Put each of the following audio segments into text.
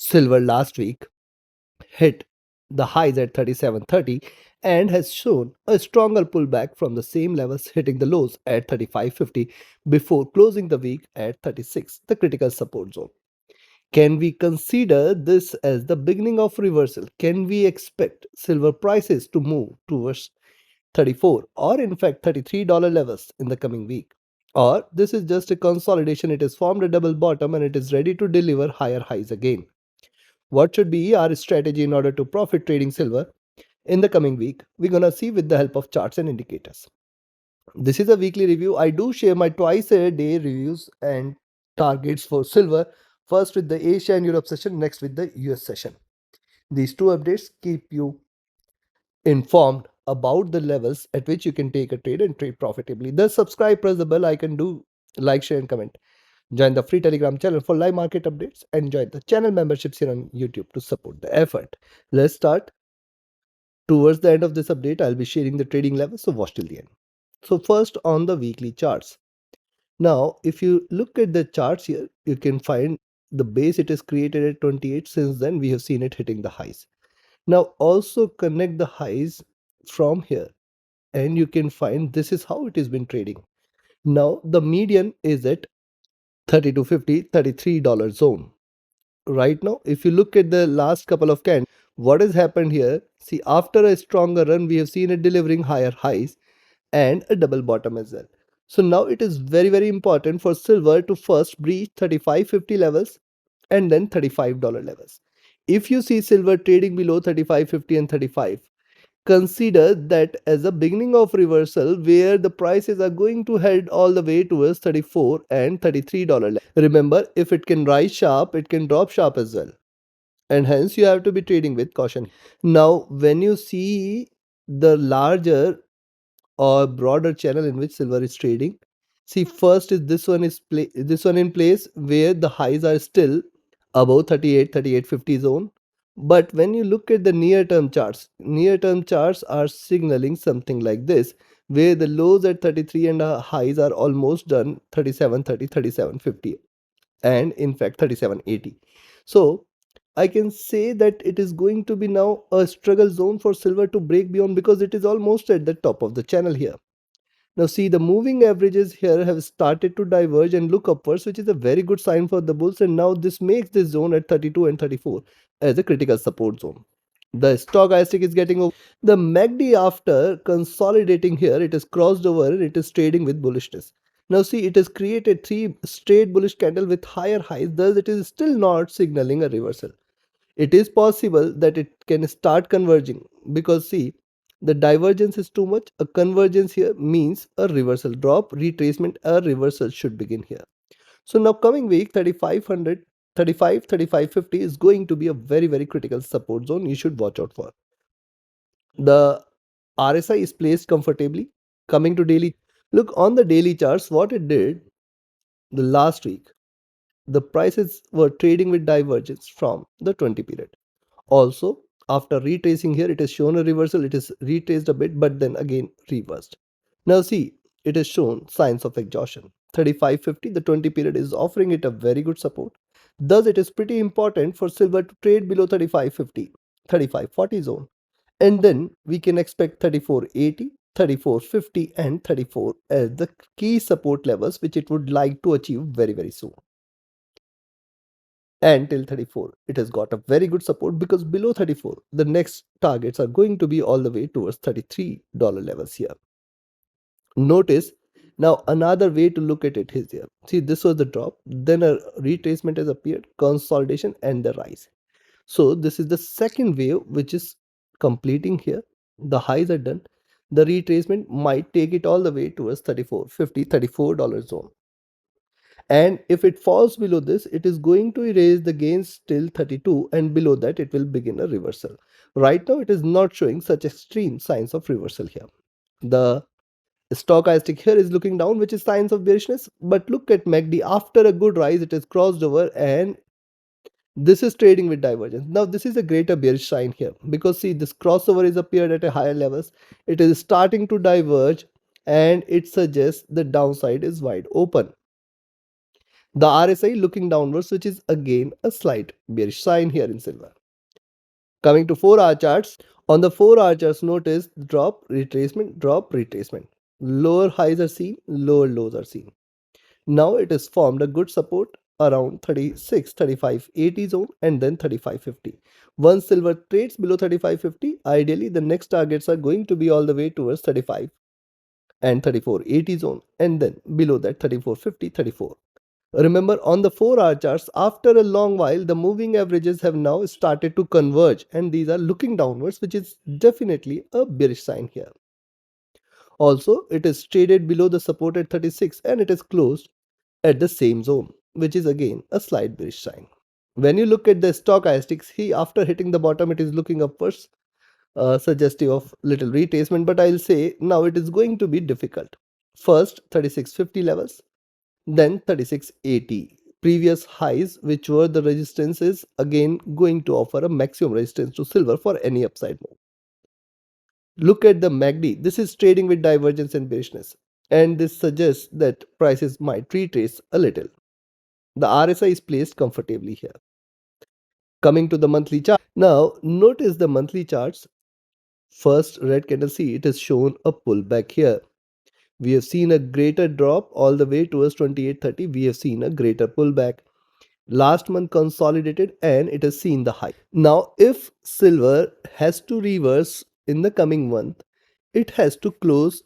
Silver last week hit the highs at 37.30 and has shown a stronger pullback from the same levels, hitting the lows at 35.50 before closing the week at 36, the critical support zone. Can we consider this as the beginning of reversal? Can we expect silver prices to move towards 34 or in fact $33 levels in the coming week? Or this is just a consolidation, it has formed a double bottom and it is ready to deliver higher highs again. What should be our strategy in order to profit trading silver in the coming week? We're gonna see with the help of charts and indicators. This is a weekly review. I do share my twice a day reviews and targets for silver, first with the Asia and Europe session, next with the US session. These two updates keep you informed about the levels at which you can take a trade and trade profitably. Thus, subscribe, press the bell icon, do like, share, and comment. Join the free Telegram channel for live market updates and join the channel memberships here on YouTube to support the effort. Let's start. Towards the end of this update, I'll be sharing the trading levels, so watch till the end. So first on the weekly charts. Now, if you look at the charts here, you can find the base it is created at 28. Since then, we have seen it hitting the highs. Now, also connect the highs from here and you can find this is how it has been trading. Now, the median is at 32.50, $33 zone. Right now, if you look at the last couple of candles, what has happened here? See, after a stronger run, we have seen it delivering higher highs and a double bottom as well. So now it is very, very important for silver to first breach 35.50 levels and then $35 levels. If you see silver trading below 35.50 and 35, consider that as a beginning of reversal where the prices are going to head all the way towards 34 and $33. Remember, if it can rise sharp, it can drop sharp as well. And hence you have to be trading with caution. Now, when you see the larger or broader channel in which silver is trading, see first is this one in place where the highs are still above 38.50 zone. But when you look at the near term charts are signaling something like this, where the lows at 33 and highs are almost done, 37.30, 37.50, and in fact 37.80. So I can say that it is going to be now a struggle zone for silver to break beyond, because it is almost at the top of the channel here. Now see, the moving averages here have started to diverge and look upwards, which is a very good sign for the bulls, and now this makes this zone at 32 and 34 as a critical support zone. The stochastic is getting over. The MACD, after consolidating here, it has crossed over and it is trading with bullishness. Now see, it has created 3 straight bullish candle with higher highs, thus it is still not signaling a reversal. It is possible that it can start converging, because see, the divergence is too much. A convergence here means a reversal, drop, retracement, a reversal should begin here. So now coming week, 3500, 35, 35.50 is going to be a very, very critical support zone you should watch out for. The RSI is placed comfortably. Coming to daily, look on the daily charts, what it did the last week. The prices were trading with divergence from the 20 period. Also, after retracing here, it has shown a reversal. It is retraced a bit, but then again reversed. Now see, it has shown signs of exhaustion. 35.50, the 20 period is offering it a very good support. Thus, it is pretty important for silver to trade below 35.50, 35.40 zone. And then we can expect 34.80, 34.50 and 34 as the key support levels which it would like to achieve very, very soon. And till 34 it has got a very good support, because below 34 the next targets are going to be all the way towards $33 levels here. Notice now another way to look at it is here. See, this was the drop, then a retracement has appeared, consolidation and the rise. So this is the second wave which is completing here. The highs are done, the retracement might take it all the way towards 34.50, $34 zone. And if it falls below this, it is going to erase the gains till 32, and below that it will begin a reversal. Right now it is not showing such extreme signs of reversal here. The stochastic here is looking down, which is signs of bearishness. But look at MACD, after a good rise it has crossed over and this is trading with divergence. Now this is a greater bearish sign here, because see, this crossover is appeared at a higher levels. It is starting to diverge and it suggests the downside is wide open. The RSI looking downwards, which is again a slight bearish sign here in silver. Coming to 4-hour charts, on the 4-hour charts, notice drop, retracement, drop, retracement. Lower highs are seen, lower lows are seen. Now it has formed a good support around 36, 35, 80 zone and then 35.50. Once silver trades below 35.50, ideally the next targets are going to be all the way towards 35 and 34.80 zone and then below that 34.50, 34. Remember, on the 4-hour charts, after a long while, the moving averages have now started to converge and these are looking downwards, which is definitely a bearish sign here. Also, it is traded below the support at 36 and it is closed at the same zone, which is again a slight bearish sign. When you look at the stochastics, after hitting the bottom, it is looking upwards, suggestive of little retracement, but I'll say now it is going to be difficult. First, 36.50 levels, then 36.80. Previous highs, which were the resistances, again going to offer a maximum resistance to silver for any upside move. Look at the MACD. This is trading with divergence and bearishness, and this suggests that prices might retrace a little. The RSI is placed comfortably here. Coming to the monthly chart. Now, notice the monthly charts. First red candle, see, it has shown a pullback here. We have seen a greater drop all the way towards 28.30. We have seen a greater pullback. Last month consolidated and it has seen the high. Now, if silver has to reverse in the coming month, it has to close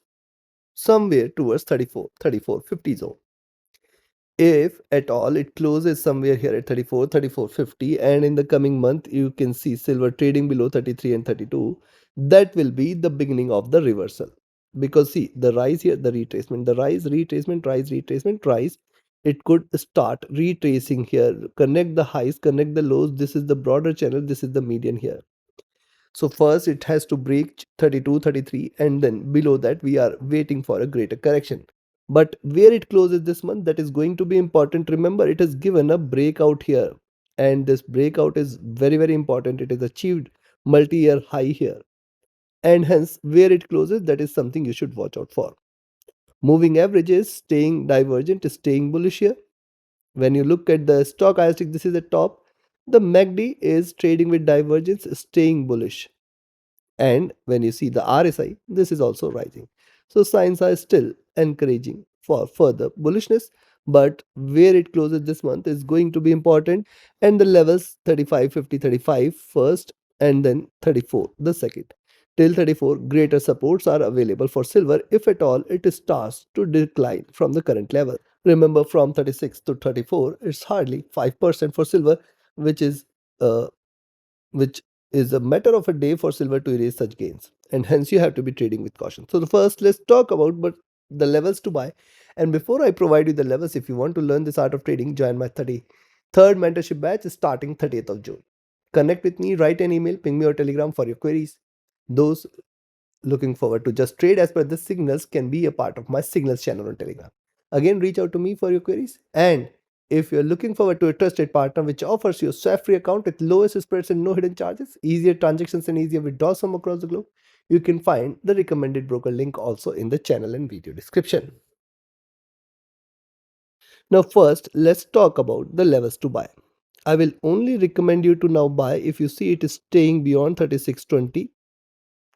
somewhere towards 34.50 zone. If at all it closes somewhere here at 34.50 and in the coming month you can see silver trading below 33 and 32, that will be the beginning of the reversal. Because see, the rise here, the retracement, the rise, retracement, rise, retracement, rise, it could start retracing here, connect the highs, connect the lows. This is the broader channel, this is the median here. So first it has to break 32, 33 and then below that we are waiting for a greater correction. But where it closes this month, that is going to be important. Remember, it has given a breakout here and this breakout is very, very important. It is achieved multi-year high here and hence where it closes, that is something you should watch out for. Moving averages staying divergent, staying bullish here. When you look at the stochastic, this is the top. The MACD is trading with divergence, staying bullish. And when you see the RSI, this is also rising. So signs are still encouraging for further bullishness, but where it closes this month is going to be important. And the levels 35, 50, 35 first and then 34 the second. Till 34, greater supports are available for silver if at all it starts to decline from the current level. Remember, from 36 to 34, it's hardly 5% for silver, which is uh, which is a matter of a day for silver to erase such gains, and hence you have to be trading with caution. So the first, let's talk about the levels to buy. And before I provide you the levels, if you want to learn this art of trading, join my 33rd mentorship batch starting 30th of June. Connect with me, write an email, ping me or telegram for your queries. Those looking forward to just trade as per the signals can be a part of my signals channel on Telegram. Again, reach out to me for your queries. And if you're looking forward to a trusted partner which offers you a swap-free account with lowest spreads and no hidden charges, easier transactions and easier withdrawals from across the globe, you can find the recommended broker link also in the channel and video description. Now first, let's talk about the levels to buy. I will only recommend you to now buy if you see it is staying beyond 36.20,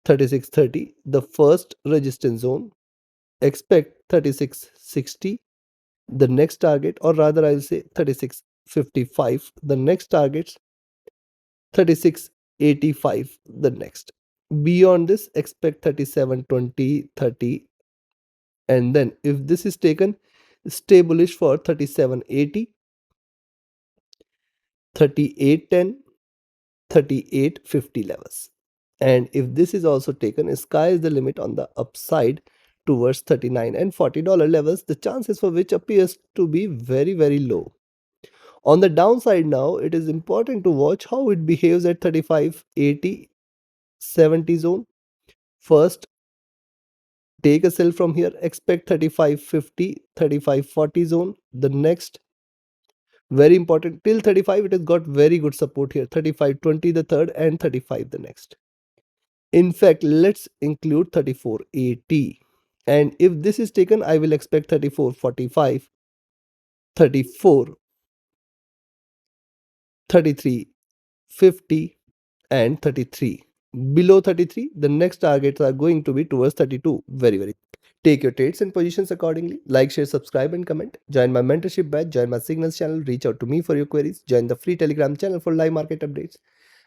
36.30, the first resistance zone. Expect 36.60 the next target, or rather I'll say 36.55 the next target, 36.85 the next. Beyond this, expect 37.20, 30, and then if this is taken, stay bullish for 37.80, 38.10, 38.50 levels. And if this is also taken, sky is the limit on the upside towards $39 and $40 levels, the chances for which appears to be very, very low. On the downside now, it is important to watch how it behaves at 35, 80, 70 zone. First, take a sell from here, expect 35, 50, 35, 40 zone. The next, very important, till 35, it has got very good support here, 35, 20 the third and 35 the next. In fact, let's include 34.80. And if this is taken, I will expect 34.45. 34, 33, 50, and 33. Below 33, the next targets are going to be towards 32. Very, very. Take your trades and positions accordingly. Like, share, subscribe, and comment. Join my mentorship batch, join my signals channel, reach out to me for your queries, join the free Telegram channel for live market updates,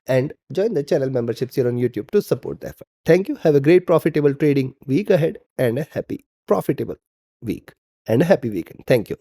and join the channel memberships here on YouTube to support the effort. Thank you. Have a great profitable trading week ahead and a happy profitable week and a happy weekend. Thank you.